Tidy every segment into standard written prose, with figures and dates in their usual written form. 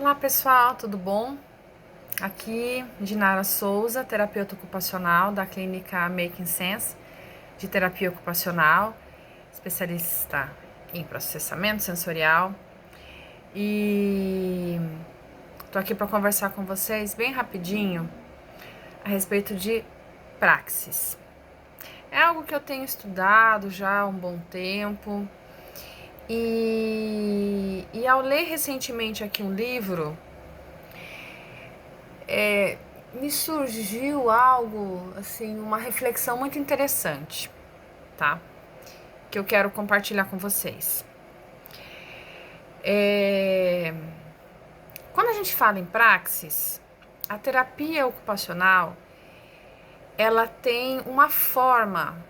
Olá pessoal, tudo bom? Aqui Dinara Souza, terapeuta ocupacional da clínica Making Sense de terapia ocupacional, especialista em processamento sensorial, e tô aqui para conversar com vocês bem rapidinho a respeito de praxis. É algo que eu tenho estudado já há um bom tempo e ao ler recentemente aqui um livro, me surgiu algo, assim, uma reflexão muito interessante, tá? Que eu quero compartilhar com vocês. Quando a gente fala em praxis, a terapia ocupacional, ela tem uma forma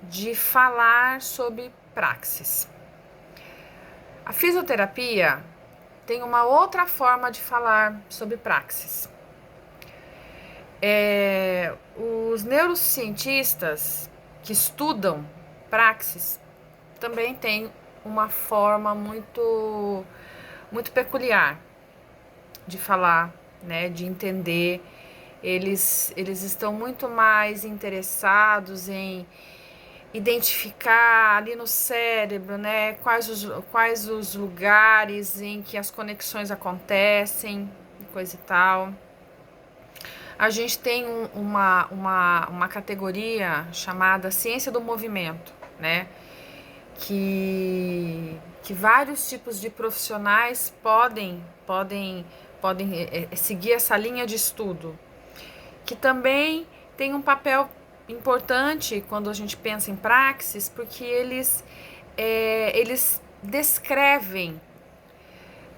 de falar sobre praxis. A fisioterapia tem uma outra forma de falar sobre praxis. Os neurocientistas que estudam praxis também têm uma forma muito peculiar de falar, né, de entender. Eles estão muito mais interessados em identificar ali no cérebro, né, quais os lugares em que as conexões acontecem, coisa e tal. A gente tem uma categoria chamada ciência do movimento, né? Que vários tipos de profissionais podem seguir essa linha de estudo, que também tem um papel importante quando a gente pensa em praxis, porque eles descrevem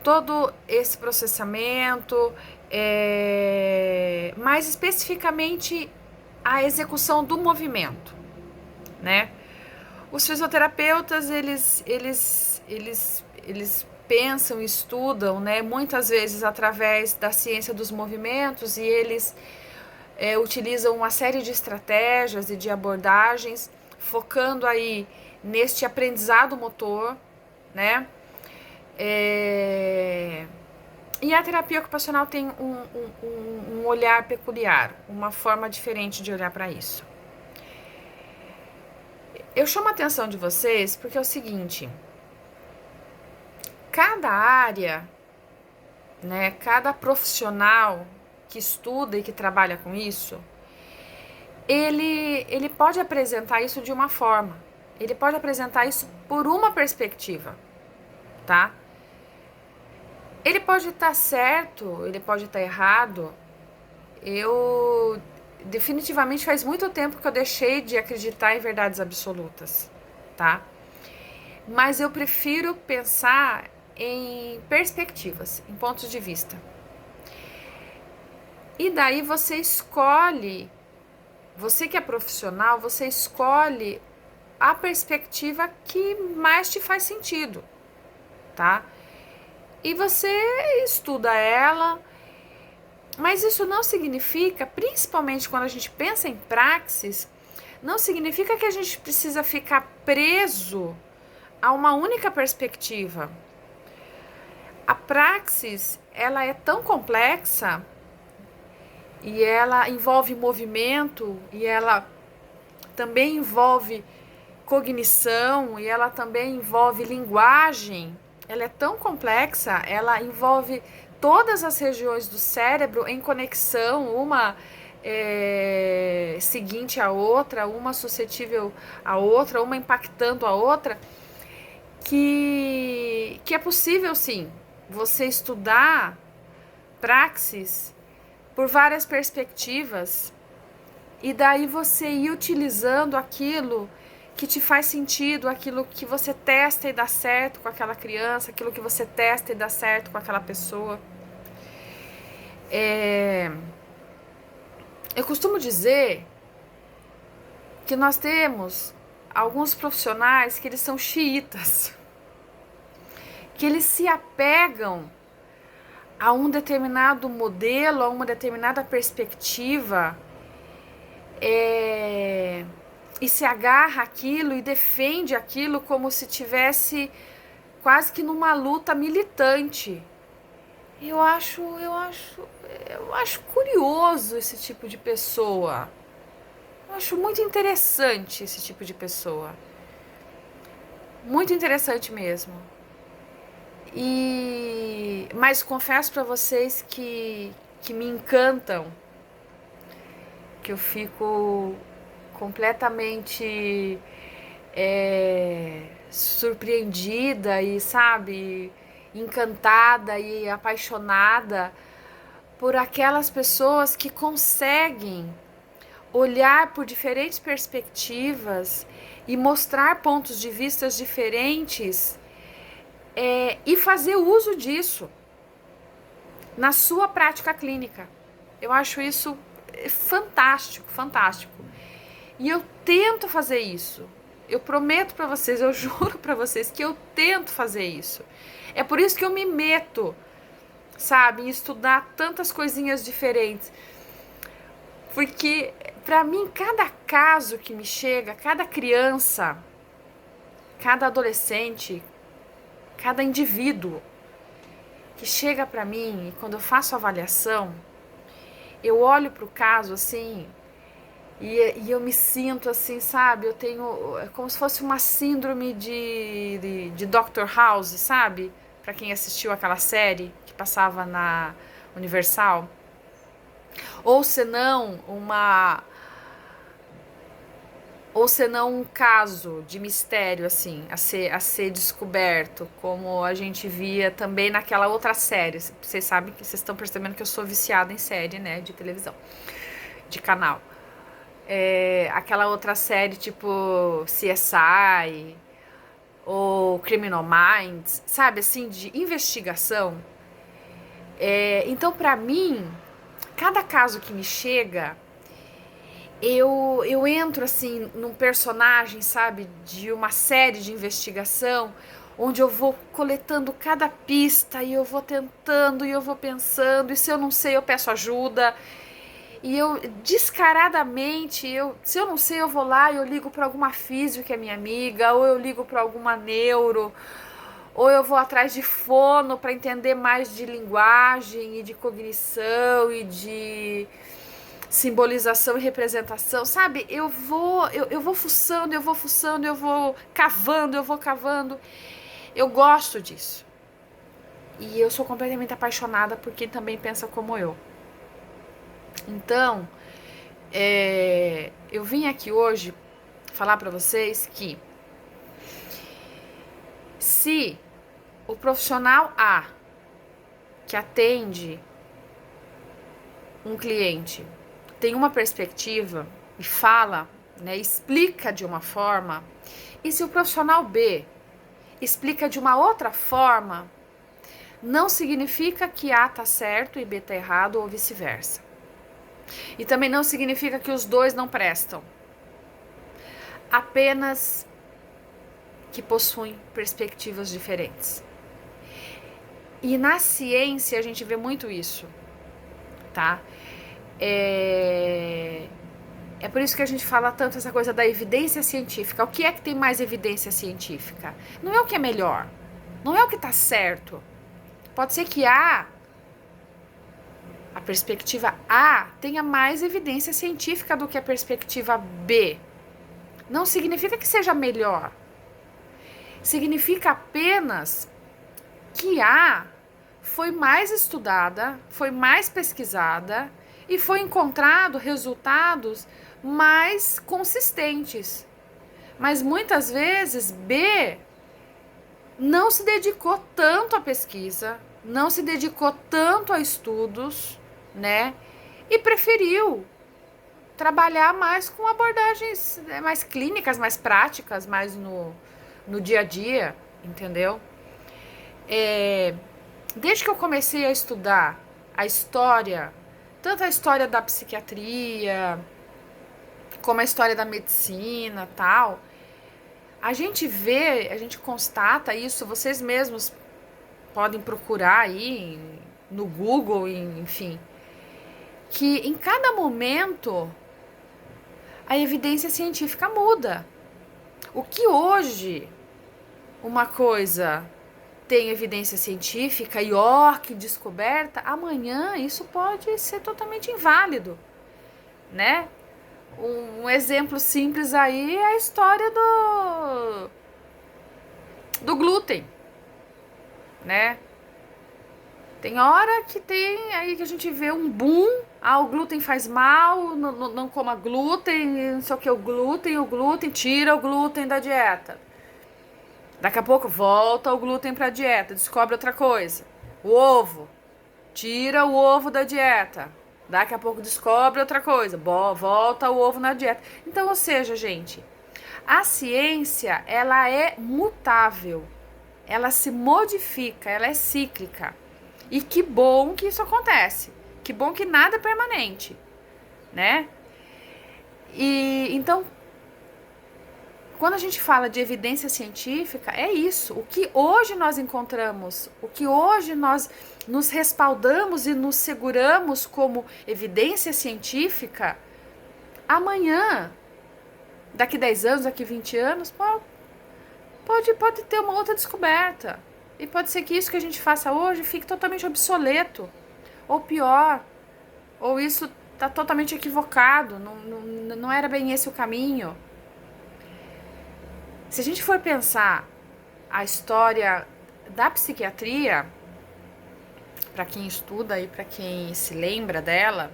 todo esse processamento, mais especificamente a execução do movimento, né? Os fisioterapeutas, eles pensam e estudam, né, muitas vezes através da ciência dos movimentos, e eles utilizam uma série de estratégias e de abordagens, focando aí neste aprendizado motor, né? E a terapia ocupacional tem um olhar peculiar, uma forma diferente de olhar para isso. Eu chamo a atenção de vocês porque é o seguinte: cada área, né, cada profissional que estuda e que trabalha com isso, ele pode apresentar isso de uma forma, ele pode apresentar isso por uma perspectiva, tá? Ele pode estar certo, ele pode estar errado. Eu definitivamente faz muito tempo que eu deixei de acreditar em verdades absolutas, tá? Mas eu prefiro pensar em perspectivas, em pontos de vista. E daí você escolhe, você que é profissional, você escolhe a perspectiva que mais te faz sentido, tá? E você estuda ela, mas isso não significa, principalmente quando a gente pensa em praxis, não significa que a gente precisa ficar preso a uma única perspectiva. A praxis, ela é tão complexa e ela envolve movimento e ela também envolve cognição e ela também envolve linguagem. Ela é tão complexa, ela envolve todas as regiões do cérebro em conexão, uma seguinte à outra, uma suscetível à outra, uma impactando a outra, que é possível sim você estudar praxis por várias perspectivas e daí você ir utilizando aquilo que te faz sentido, aquilo que você testa e dá certo com aquela criança, aquilo que você testa e dá certo com aquela pessoa. Eu costumo dizer que nós temos alguns profissionais que eles são xiitas, que eles se apegam a um determinado modelo, a uma determinada perspectiva, e se agarra aquilo e defende aquilo como se tivesse quase que numa luta militante Eu acho curioso esse tipo de pessoa. Eu acho muito interessante esse tipo de pessoa. Muito interessante mesmo. Mas confesso para vocês que me encantam, que eu fico completamente surpreendida e, sabe, encantada e apaixonada por aquelas pessoas que conseguem olhar por diferentes perspectivas e mostrar pontos de vista diferentes, e fazer uso disso na sua prática clínica. Eu acho isso fantástico, fantástico. E eu tento fazer isso. Eu prometo para vocês, eu juro para vocês que eu tento fazer isso. É por isso que eu me meto, sabe, em estudar tantas coisinhas diferentes. Porque para mim, cada caso que me chega, cada criança, cada adolescente, cada indivíduo que chega para mim, e quando eu faço a avaliação, eu olho para o caso assim, e eu me sinto assim, sabe? Eu tenho, é como se fosse uma síndrome de Dr. House, sabe? Para quem assistiu aquela série que passava na Universal. Ou senão um caso de mistério assim a ser descoberto, como a gente via também naquela outra série. Vocês sabem que vocês estão percebendo que eu sou viciada em série, né, de televisão, de canal. Aquela outra série tipo CSI ou Criminal Minds, sabe, assim, de investigação. Então, para mim, cada caso que me chega, eu entro assim num personagem, sabe, de uma série de investigação, onde eu vou coletando cada pista e eu vou tentando e eu vou pensando, e se eu não sei eu peço ajuda. E eu descaradamente, se eu não sei, eu vou lá e eu ligo para alguma física que é minha amiga, ou eu ligo para alguma neuro, ou eu vou atrás de fono para entender mais de linguagem e de cognição e de simbolização e representação, sabe? Eu vou fuçando, eu vou fuçando, eu vou cavando, eu vou cavando. Eu gosto disso. E eu sou completamente apaixonada por quem também pensa como eu. Então, eu vim aqui hoje falar para vocês que se o profissional A que atende um cliente tem uma perspectiva e fala, né, explica de uma forma, e se o profissional B explica de uma outra forma, não significa que A está certo e B está errado ou vice-versa. E também não significa que os dois não prestam. Apenas que possuem perspectivas diferentes. E na ciência a gente vê muito isso, tá? É por isso que a gente fala tanto essa coisa da evidência científica. O que é que tem mais evidência científica? Não é o que é melhor, não é o que está certo. Pode ser que a perspectiva A tenha mais evidência científica do que a perspectiva B. Não significa que seja melhor. Significa apenas que A foi mais estudada, foi mais pesquisada e foi encontrado resultados mais consistentes. Mas muitas vezes B não se dedicou tanto à pesquisa, não se dedicou tanto a estudos, né? E preferiu trabalhar mais com abordagens mais clínicas, mais práticas, mais no dia a dia, entendeu? Desde que eu comecei a estudar a história, tanto a história da psiquiatria, como a história da medicina, tal, a gente vê, a gente constata isso, vocês mesmos podem procurar aí no Google, enfim, que em cada momento a evidência científica muda. O que hoje uma coisa tem evidência científica e ó, que descoberta, amanhã isso pode ser totalmente inválido, né? Um exemplo simples aí é a história do glúten, né? Tem hora que tem aí que a gente vê um boom, o glúten faz mal, não coma glúten, não sei o que, o glúten, tira o glúten da dieta. Daqui a pouco volta o glúten pra dieta, descobre outra coisa. O ovo, tira o ovo da dieta. Daqui a pouco descobre outra coisa, volta o ovo na dieta. Então, ou seja, gente, a ciência, ela é mutável, ela se modifica, ela é cíclica. E que bom que isso acontece. Que bom que nada é permanente, né? E então, quando a gente fala de evidência científica, é isso. O que hoje nós encontramos, o que hoje nós nos respaldamos e nos seguramos como evidência científica, amanhã, daqui 10 anos, daqui 20 anos, pode ter uma outra descoberta. E pode ser que isso que a gente faça hoje fique totalmente obsoleto. Ou pior, ou isso está totalmente equivocado, não era bem esse o caminho. Se a gente for pensar a história da psiquiatria, para quem estuda e para quem se lembra dela,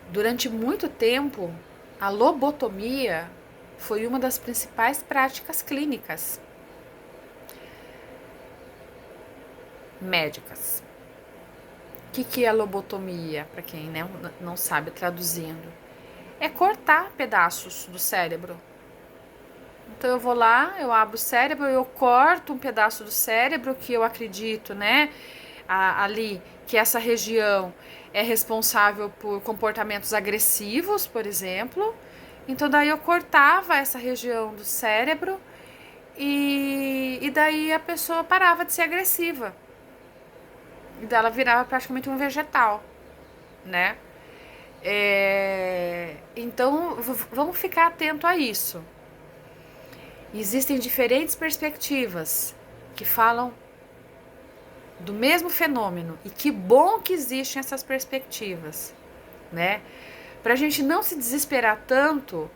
durante muito tempo, a lobotomia foi uma das principais práticas clínicas médicas. O que é lobotomia, para quem não sabe traduzindo? É cortar pedaços do cérebro. Então eu vou lá, eu abro o cérebro, eu corto um pedaço do cérebro que eu acredito, né, ali, que essa região é responsável por comportamentos agressivos, por exemplo. Então daí eu cortava essa região do cérebro e daí a pessoa parava de ser agressiva. E daí ela virava praticamente um vegetal, né? Então vamos ficar atento a isso. Existem diferentes perspectivas que falam do mesmo fenômeno e que bom que existem essas perspectivas, né? Para a gente não se desesperar tanto,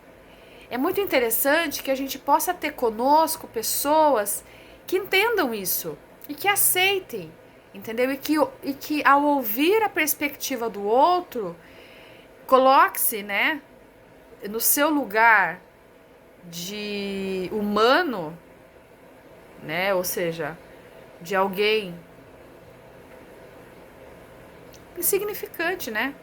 é muito interessante que a gente possa ter conosco pessoas que entendam isso e que aceitem, entendeu? E que ao ouvir a perspectiva do outro, coloque-se, né, no seu lugar de humano, né? Ou seja, de alguém insignificante, né?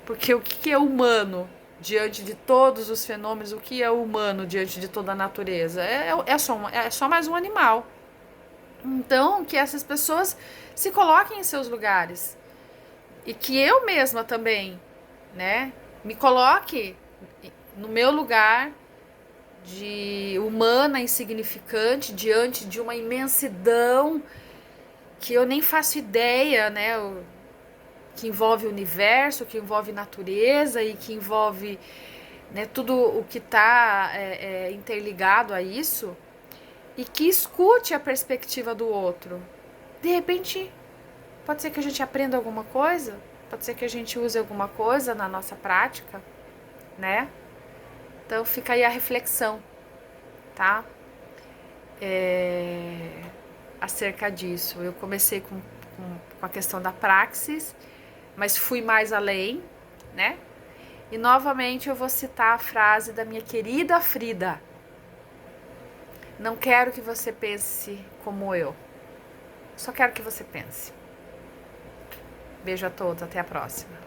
Porque o que é humano diante de todos os fenômenos? O que é humano diante de toda a natureza? É só mais um animal. Então, que essas pessoas se coloquem em seus lugares. E que eu mesma também, né, me coloque no meu lugar de humana insignificante diante de uma imensidão que eu nem faço ideia, né, que envolve o universo, que envolve natureza e que envolve, né, tudo o que está interligado a isso, e que escute a perspectiva do outro. De repente, pode ser que a gente aprenda alguma coisa, pode ser que a gente use alguma coisa na nossa prática, né? Então fica aí a reflexão, tá? Acerca disso. Eu comecei com a questão da praxis, mas fui mais além, né? E novamente eu vou citar a frase da minha querida Frida. Não quero que você pense como eu. Só quero que você pense. Beijo a todos, até a próxima.